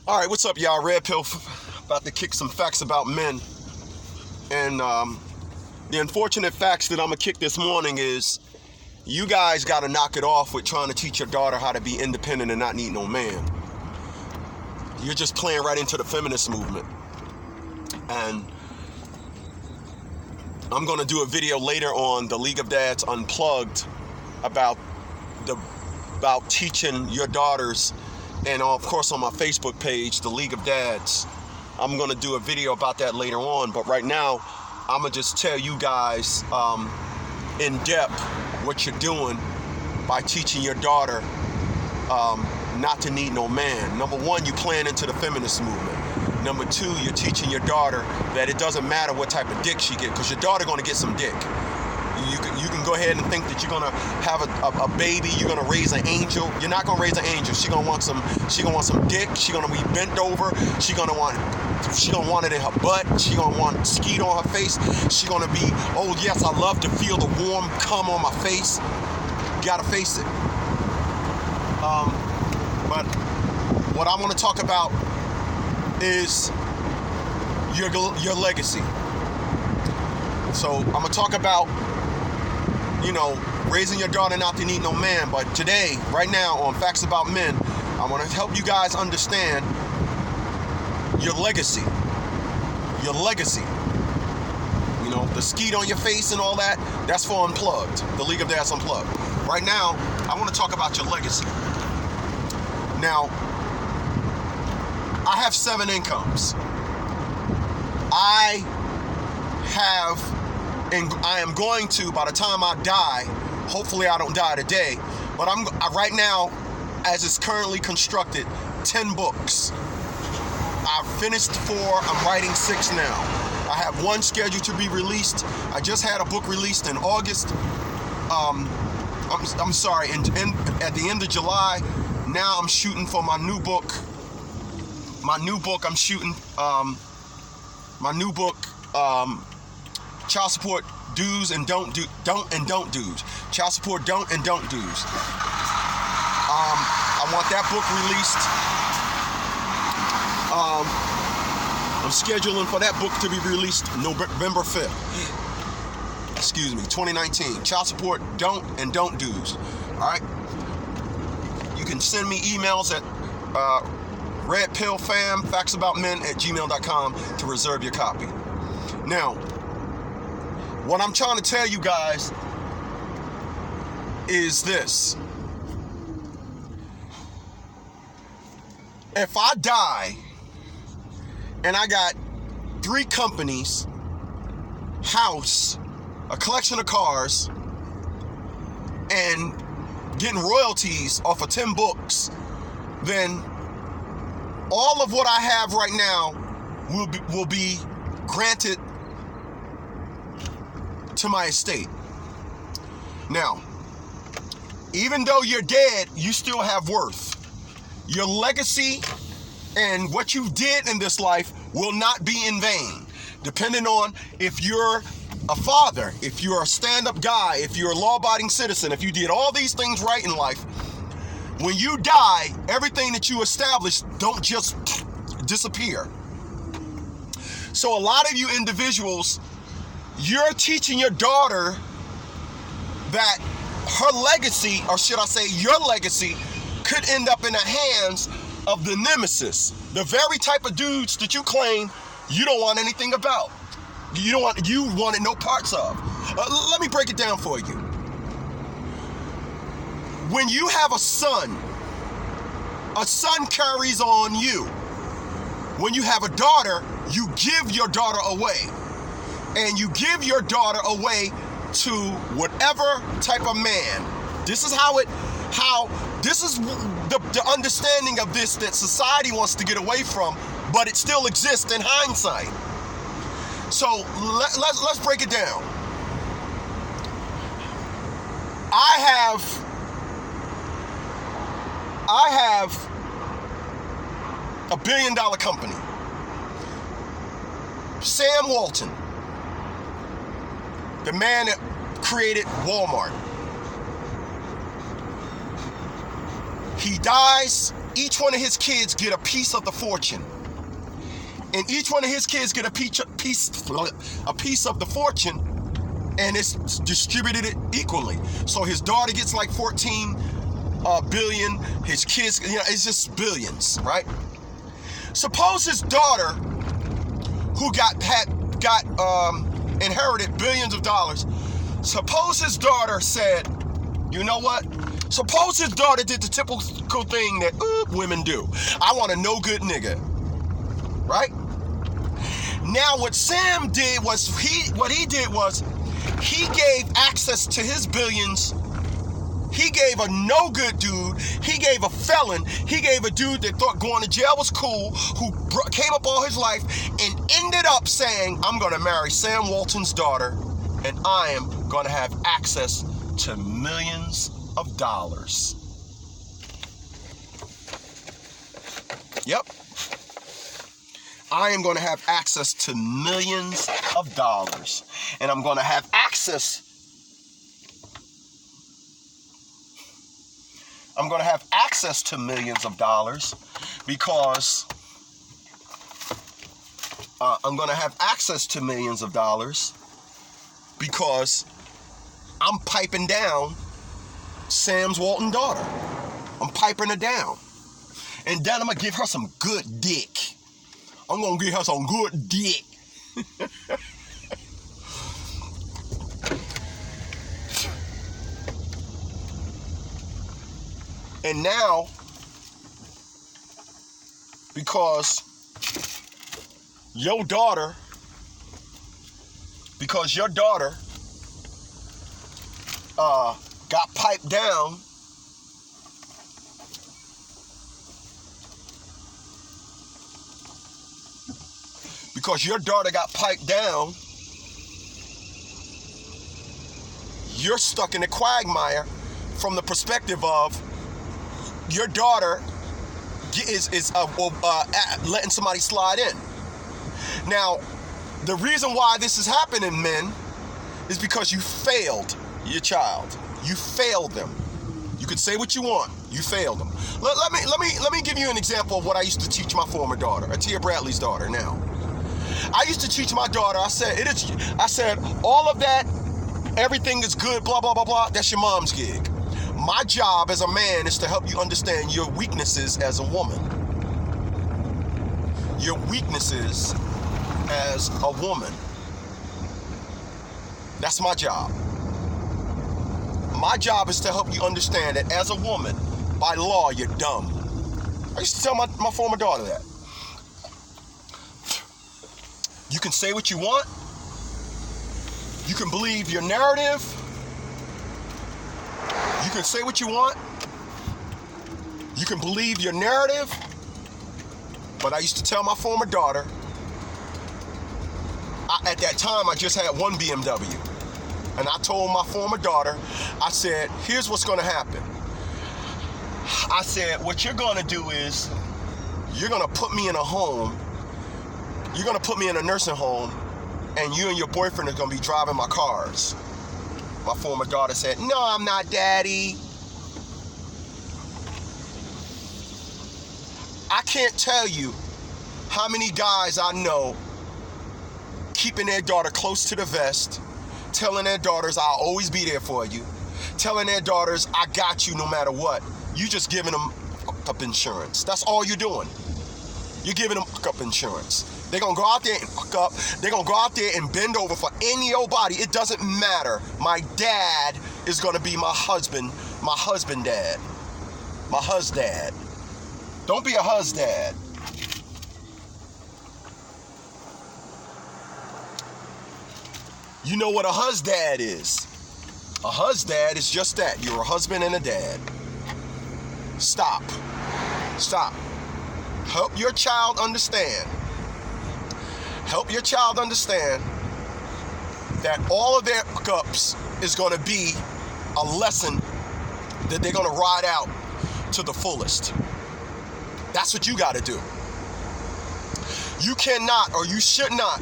All right, what's up, y'all? Red Pill about to kick some facts about men. And the unfortunate facts that I'm going to kick this morning is you guys got to knock it off with trying to teach your daughter how to be independent and not need no man. You're just playing right into the feminist movement. And I'm going to do a video later on the League of Dads Unplugged about teaching your daughters, and of course on my Facebook page, the League of Dads. I'm going to do a video about that later on, but right now I'm going to just tell you guys in depth what you're doing by teaching your daughter not to need no man. Number one, you're playing into the feminist movement. Number two, you're teaching your daughter that it doesn't matter what type of dick she gets, because your daughter going to get some dick. You can go ahead and think that you're gonna have a baby, you're gonna raise an angel. You're not gonna raise an angel. She gonna want some dick. She gonna be bent over. She gonna want it in her butt. She gonna want skeet on her face. She gonna be, oh yes, I love to feel the warm cum on my face. You gotta face it. But what I want to talk about is your legacy. So I'm gonna talk about, raising your daughter not to need no man. But today, right now, on Facts About Men, I want to help you guys understand your legacy. Your legacy. The skeet on your face and all that, that's for Unplugged, the League of Dads Unplugged. Right now, I want to talk about your legacy. Now, I have 7 incomes. I am going to, by the time I die, hopefully I don't die today, but right now, as it's currently constructed, 10 books. I've finished 4, I'm writing 6 now. I have 1 scheduled to be released. I just had a book released in August. I'm sorry, at the end of July. Now I'm shooting for my new book. I'm shooting my new book, Child Support Do's and Don't Do's. Child Support Don't and Don't Do's. I want that book released. I'm scheduling for that book to be released November 5th. 2019. Child Support Don't and Don't Do's. All right. You can send me emails at redpillfam@factsaboutmen@gmail.com to reserve your copy. Now, what I'm trying to tell you guys is this. If I die and I got 3 companies, house, a collection of cars, and getting royalties off of 10 books, then all of what I have right now will be granted to my estate. Now, even though you're dead, you still have worth. Your legacy and what you did in this life will not be in vain, depending on if you're a father, if you're a stand-up guy, if you're a law-abiding citizen, if you did all these things right in life. When you die, everything that you established don't just disappear. So a lot of you individuals, you're teaching your daughter that her legacy, or should I say your legacy, could end up in the hands of the nemesis, the very type of dudes that you claim you don't want anything about. You wanted no parts of. Let me break it down for you. When you have a son carries on you. When you have a daughter, you give your daughter away. And you give your daughter away to whatever type of man. This is this is the understanding of this that society wants to get away from, but it still exists in hindsight. So let's break it down. I have a $1 billion company. Sam Walton, the man that created Walmart. He dies, each one of his kids get a piece of the fortune. And each one of his kids get a piece of the fortune, and it's distributed equally. So his daughter gets like 14 billion. His kids, it's just billions, right? Suppose his daughter, who inherited billions of dollars. Suppose his daughter said, you know what? Suppose his daughter did the typical thing that women do. I want a no good nigga, right? Now what Sam did was he gave access to his billions. He gave a no good dude. He gave a felon. He gave a dude that thought going to jail was cool, who came up all his life and ended up saying, I'm going to marry Sam Walton's daughter, and I am going to have access to millions of dollars. Yep. I am going to have access to millions of dollars. And I'm going to have access. I'm going to have access to millions of dollars because I'm piping down Sam's Walton daughter. I'm piping her down. And then I'm going to give her some good dick. I'm going to give her some good dick. And now, because your daughter got piped down, you're stuck in a quagmire from the perspective of your daughter is letting somebody slide in. Now, the reason why this is happening, men, is because you failed your child. You failed them. You could say what you want. You failed them. Let me give you an example of what I used to teach my former daughter, Atia Bradley's daughter. Now, I used to teach my daughter. I said all of that, everything is good, blah blah blah blah. That's your mom's gig. My job as a man is to help you understand your weaknesses as a woman. Your weaknesses as a woman. That's my job. My job is to help you understand that as a woman, by law, you're dumb. I used to tell my former daughter that. You can say what you want. You can believe your narrative. You can say what you want. You can believe your narrative. But I used to tell my former daughter, at that time I just had one BMW. And I told my former daughter, I said, here's what's going to happen. I said, what you're going to do is, you're going to put me in a home. You're going to put me in a nursing home. And you and your boyfriend are going to be driving my cars. My former daughter said, no, I'm not, Daddy. I can't tell you how many guys I know keeping their daughter close to the vest, telling their daughters, I'll always be there for you, telling their daughters, I got you no matter what. You just giving them up insurance. That's all you're doing. You're giving them up insurance. They're going to go out there and fuck up. They're going to go out there and bend over for any old body. It doesn't matter. My dad is going to be my husband dad. My husdad. Don't be a husdad. You know what a husdad is. A husdad is just that. You're a husband and a dad. Stop. Stop. Help your child understand. Help your child understand that all of their hookups is going to be a lesson that they're going to ride out to the fullest. That's what you got to do. You cannot, or you should not,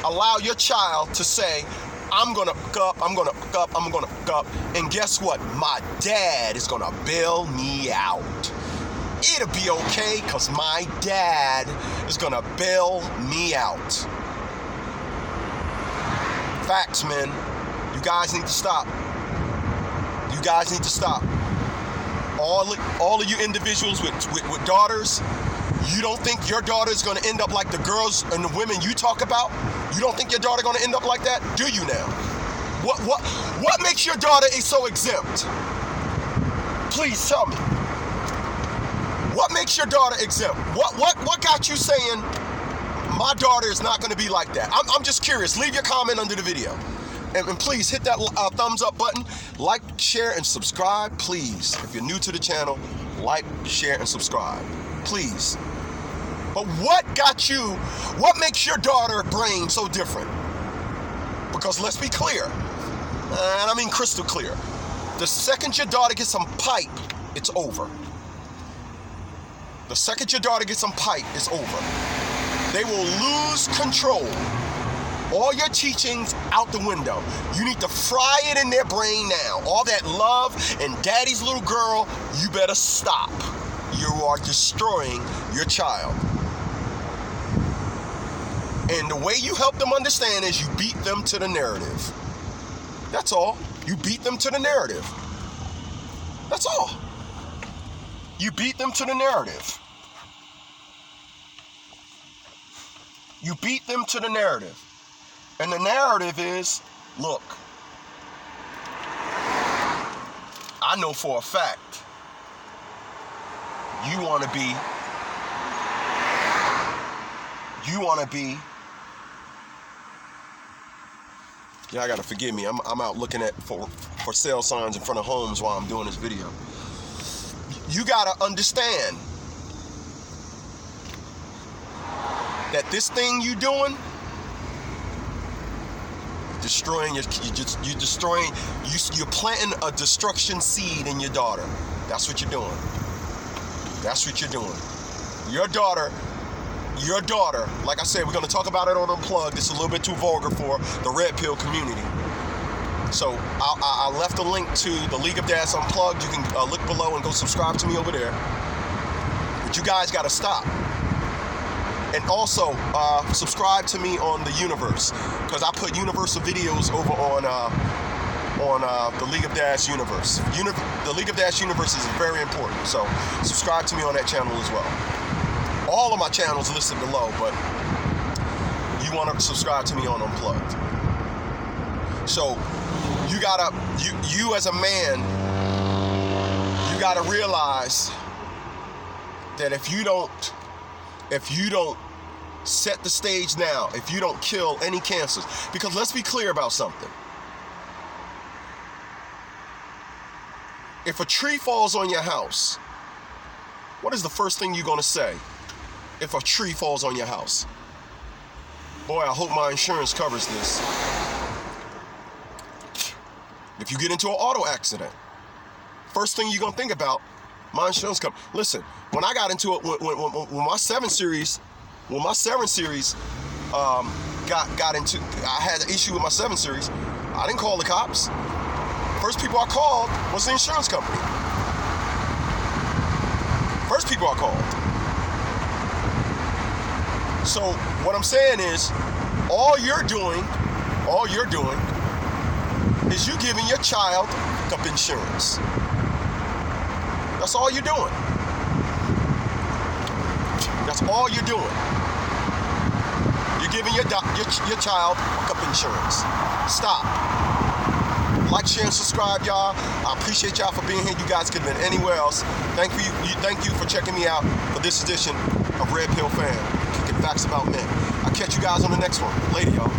allow your child to say, I'm going to hook up, I'm going to hook up, I'm going to hook up, and guess what? My dad is going to bail me out. it'll be okay because my dad is going to bail me out. Facts, man. You guys need to stop. You guys need to stop. All of you individuals with daughters, you don't think your daughter is going to end up like the girls and the women you talk about? You don't think your daughter going to end up like that? Do you now? What makes your daughter so exempt? Please tell me. What makes your daughter exempt? What got you saying my daughter is not going to be like that? I'm just curious. Leave your comment under the video. And please hit that thumbs up button. Like, share, and subscribe, please. If you're new to the channel, like, share, and subscribe. Please. But what makes your daughter brain so different? Because let's be clear, and I mean crystal clear, the second your daughter gets some pipe, it's over. The second your daughter gets some pipe, it's over. They will lose control. All your teachings out the window. You need to fry it in their brain now. All that love and daddy's little girl, you better stop. You are destroying your child. And the way you help them understand is you beat them to the narrative. That's all. You beat them to the narrative. That's all. You beat them to the narrative. You beat them to the narrative. And the narrative is, look, I know for a fact you want to be, yeah, I gotta forgive me. I'm out looking at for sale signs in front of homes while I'm doing this video. You gotta understand that this thing you doing, you're planting a destruction seed in your daughter. That's what you're doing. That's what you're doing. Your daughter, like I said, we're going to talk about it on Unplugged. It's a little bit too vulgar for the Red Pill community. So I left a link to the League of Dads Unplugged. You can look below and go subscribe to me over there. But you guys got to stop. And also, subscribe to me on the Universe, because I put Universal videos over on the League of Dads Universe. The League of Dads Universe is very important, so subscribe to me on that channel as well. All of my channels listed below, but you want to subscribe to me on Unplugged. So you as a man, you gotta realize that if you don't set the stage now, if you don't kill any cancers, because let's be clear about something. If a tree falls on your house, what is the first thing you're going to say if a tree falls on your house? Boy, I hope my insurance covers this. If you get into an auto accident, first thing you're going to think about, my insurance company. Listen, when I got into it, when my 7 Series, got into, I had an issue with my 7 Series, I didn't call the cops. First people I called was the insurance company. First people I called. So what I'm saying is, all you're doing is you giving your child up insurance. That's all you're doing. That's all you're doing. You're giving your child up insurance. Stop. Like, share, and subscribe, y'all. I appreciate y'all for being here. You guys could have been anywhere else. Thank you for checking me out for this edition of Red Pill Fam, kicking facts about men. I'll catch you guys on the next one. Later, y'all.